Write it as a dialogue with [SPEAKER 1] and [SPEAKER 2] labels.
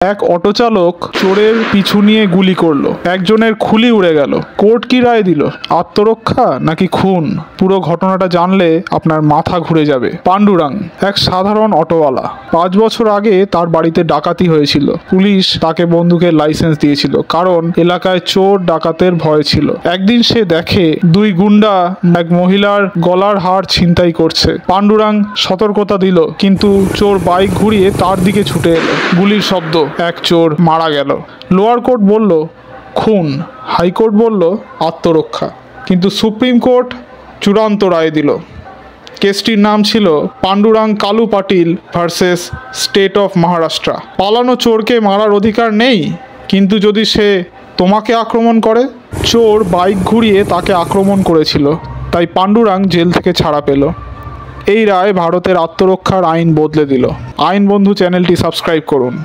[SPEAKER 1] এক অটো চালক চোরের পিছু নিয়ে গুলি করলো, একজনের খুলি উড়ে গেল। কোর্ট কি রায় দিল? আত্মরক্ষা নাকি খুন? পুরো ঘটনাটা জানলে আপনার মাথা ঘুরে যাবে। পাণ্ডুরাং এক সাধারণ অটোওয়ালা। 5 বছর আগে তার বাড়িতে ডাকাতি হয়েছিল। পুলিশ তাকে বন্দুকের লাইসেন্স দিয়েছিল, কারণ এলাকায় চোর ডাকাতের ভয় ছিল। একদিন সে দেখে 2 গুন্ডা এক মহিলার গলার হার ছিনতাই করছে। পাণ্ডুরাং সতর্কতা দিল, কিন্তু চোর বাইক ঘুরিয়ে তার দিকে ছুটে এলো। গুলির শব্দ, এক চোর মারা গেল। লোয়ার কোর্ট বলল খুন, হাইকোর্ট বলল আত্মরক্ষা, কিন্তু সুপ্রিম কোর্ট চূড়ান্ত রায় দিল। কেসটির নাম ছিল Pandurang Kalu Patil versus state of Maharashtra. পালানো চোরকে মারার অধিকার নেই, কিন্তু যদি সে তোমাকে আক্রমণ করে। চোর বাইক ঘুরিয়ে তাকে আক্রমণ করেছিল, তাই পাণ্ডুরাং জেল থেকে ছাড়া পেল। এই রায় ভারতের আত্মরক্ষার আইন বদলে দিল। আইন বন্ধু চ্যানেলটি সাবস্ক্রাইব করুন।